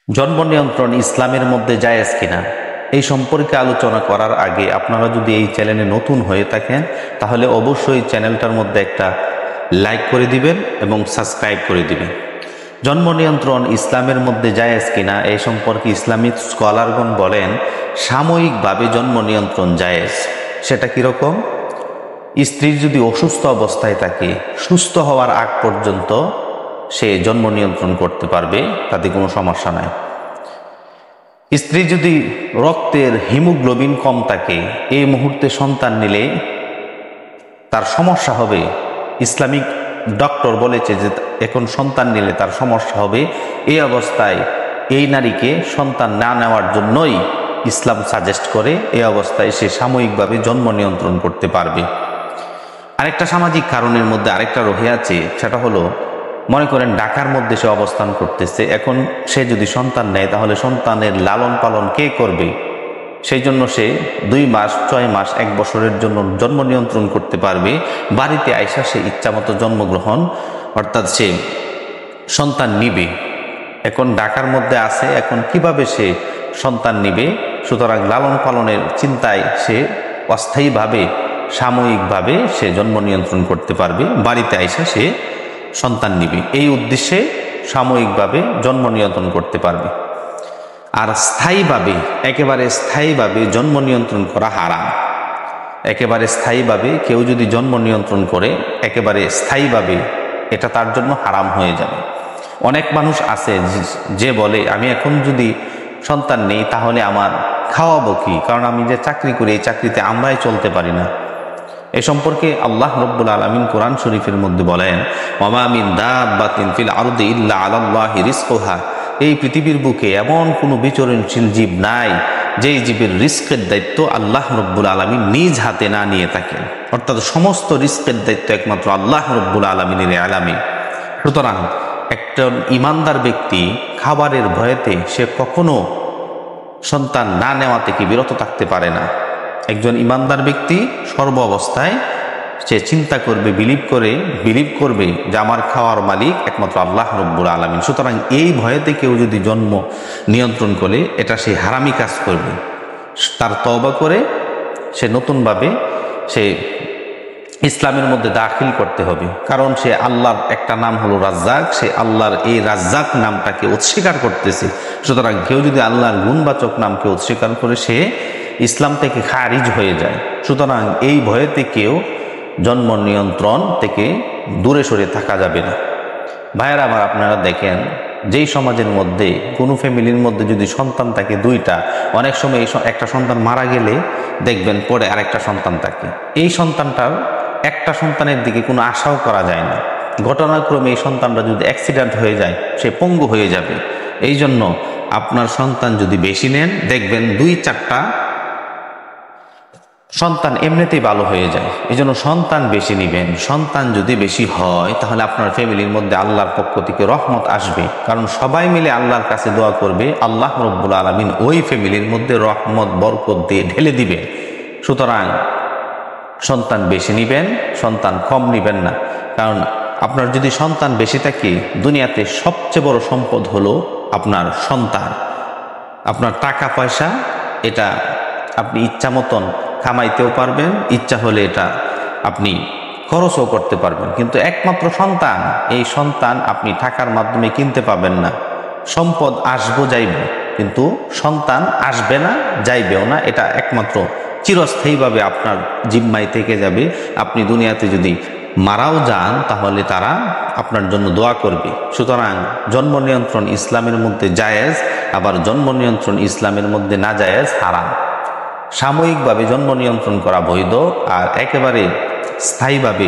জন্ম নিয়ন্ত্রণ ইসলামের মধ্যে জায়েজ কিনা এই সম্পর্কে আলোচনা করার আগে আপনারা যদি এই চ্যানেলে নতুন হয়ে থাকেন তাহলে অবশ্যই চ্যানেলটার মধ্যে একটা লাইক করে দিবেন এবং সাবস্ক্রাইব করে দিবেন। জন্ম নিয়ন্ত্রণ ইসলামের মধ্যে জায়েজ কিনা এই সম্পর্কে ইসলামিক স্কলারগণ বলেন সাময়িকভাবে জন্ম নিয়ন্ত্রণ জায়েজ। সেটা কীরকম? স্ত্রী যদি অসুস্থ অবস্থায় থাকে, সুস্থ হওয়ার আগ পর্যন্ত সে জন্ম নিয়ন্ত্রণ করতে পারবে, তাতে কোনো সমস্যা নাই। স্ত্রী যদি রক্তের হিমোগ্লোবিন কম থাকে, এই মুহূর্তে সন্তান নিলে তার সমস্যা হবে, ইসলামিক ডক্টর বলেছে যে এখন সন্তান নিলে তার সমস্যা হবে, এই অবস্থায় এই নারীকে সন্তান না নেওয়ার জন্যই ইসলাম সাজেস্ট করে এই অবস্থায় সে সাময়িকভাবে জন্ম নিয়ন্ত্রণ করতে পারবে। আরেকটা সামাজিক কারণের মধ্যে আরেকটা রহে আছে, সেটা হলো মনে করেন ঢাকার মধ্যে সে অবস্থান করতেছে, এখন সে যদি সন্তান নেয় তাহলে সন্তানের লালন পালন কে করবে? সেই জন্য সে 2 মাস 6 মাস 1 বছরের জন্য জন্ম নিয়ন্ত্রণ করতে পারবে। বাড়িতে আইসা সে ইচ্ছামতো জন্মগ্রহণ অর্থাৎ সে সন্তান নিবে। এখন ঢাকার মধ্যে আছে, এখন কিভাবে সে সন্তান নিবে? সুতরাং লালন পালনের চিন্তায় সে অস্থায়ীভাবে সাময়িকভাবে সে জন্ম নিয়ন্ত্রণ করতে পারবে, বাড়িতে আইসা সে সন্তান নিবে, এই উদ্দেশ্যে সাময়িকভাবে জন্ম নিয়ন্ত্রণ করতে পারবে। আর স্থায়ীভাবে, একেবারে স্থায়ীভাবে জন্ম নিয়ন্ত্রণ করা হারাম। একেবারে স্থায়ীভাবে কেউ যদি জন্ম নিয়ন্ত্রণ করে একেবারে স্থায়ীভাবে, এটা তার জন্য হারাম হয়ে যাবে। অনেক মানুষ আছে যে বলে আমি এখন যদি সন্তান নেই তাহলে আমার খাওয়াবো কি, কারণ আমি যে চাকরি করি এই চাকরিতে আমরাই চলতে পারি না। এ সম্পর্কে আল্লাহ রাব্বুল আলামিন কোরআন শরীফের মধ্যে বলেন ওয়া মা মিন দাব্বাতিন ফিল আরদি ইল্লা আলাল্লাহি রিজকুহা, এই পৃথিবীর বুকে এমন কোনো বিচরণশীল জীব নাই যেই জীবের রিস্কের দায়িত্ব আল্লাহ রাব্বুল আলামিন নিজ হাতে না নিয়ে থাকেন। অর্থাৎ সমস্ত রিস্কের দায়িত্ব একমাত্র আল্লাহ রাব্বুল আলামিনের আলামে। সুতরাং একজন ইমানদার ব্যক্তি খাবারের ভয়েতে সে কখনো সন্তান না নেওয়া থেকে বিরত থাকতে পারে না। একজন ইমানদার ব্যক্তি সর্ব অবস্থায় সে চিন্তা করবে, বিলিভ করবে যে আমার খাওয়ার মালিক একমাত্র আল্লাহ রাব্বুল আলামিন। সুতরাং এই ভয়েতে কেউ যদি জন্ম নিয়ন্ত্রণ করে এটা সে হারামি কাজ করবে। তার তওবা করে সে নতুনভাবে সে ইসলামের মধ্যে দাখিল করতে হবে, কারণ সে আল্লাহর একটা নাম হলো রাজ্জাক, সে আল্লাহর এই রাজ্জাক নামটাকে অস্বীকার করতেছে। সুতরাং কেউ যদি আল্লাহর গুণবাচক নামকে অস্বীকার করে সে ইসলাম থেকে খারিজ হয়ে যায়। সুতরাং এই ভয়েতে কেউ জন্ম নিয়ন্ত্রণ থেকে দূরে সরে থাকা যাবে না। ভাইয়েরা আমার, আপনারা দেখেন যেই সমাজের মধ্যে কোনো ফ্যামিলির মধ্যে যদি সন্তান থাকে 2টা, অনেক সময় একটা সন্তান মারা গেলে দেখবেন পরে আরেকটা সন্তান থাকে, এই সন্তানটার একটা সন্তানের দিকে কোনো আশাও করা যায় না। ঘটনাক্রমে এই সন্তানটা যদি অ্যাক্সিডেন্ট হয়ে যায় সে পঙ্গু হয়ে যাবে। এই জন্য আপনার সন্তান যদি বেশি নেন দেখবেন 2-4টা সন্তান এমনিতেই ভালো হয়ে যায়। এই জন্য সন্তান বেশি নেবেন। সন্তান যদি বেশি হয় তাহলে আপনার ফ্যামিলির মধ্যে আল্লাহর পক্ষ থেকে রহমত আসবে, কারণ সবাই মিলে আল্লাহর কাছে দোয়া করবে, আল্লাহ রাব্বুল আলামিন ওই ফ্যামিলির মধ্যে রহমত বরকত দিয়ে ঢেলে দিবে। সুতরাং সন্তান বেশি নেবেন, সন্তান কম নেবেন না। কারণ আপনার যদি সন্তান বেশি থাকে, দুনিয়াতে সবচেয়ে বড় সম্পদ হলো আপনার সন্তান। আপনার টাকা পয়সা এটা আপনি ইচ্ছা মতন কামাইতেও পারবেন, ইচ্ছা হলে এটা আপনি খরচও করতে পারবেন, কিন্তু একমাত্র সন্তান, এই সন্তান আপনি টাকার মাধ্যমে কিনতে পাবেন না। সম্পদ আসবো যাইব, কিন্তু সন্তান আসবে না, যাইবেও না। এটা একমাত্র চিরস্থায়ীভাবে আপনার জিম্মায় থেকে যাবে। আপনি দুনিয়াতে যদি মারাও যান তাহলে তারা আপনার জন্য দোয়া করবে। সুতরাং জন্ম নিয়ন্ত্রণ ইসলামের মধ্যে জায়েজ, আবার জন্ম নিয়ন্ত্রণ ইসলামের মধ্যে না জায়েজ, হারাম। সাময়িকভাবে জন্ম নিয়ন্ত্রণ করা বৈধ, আর একেবারে স্থায়ীভাবে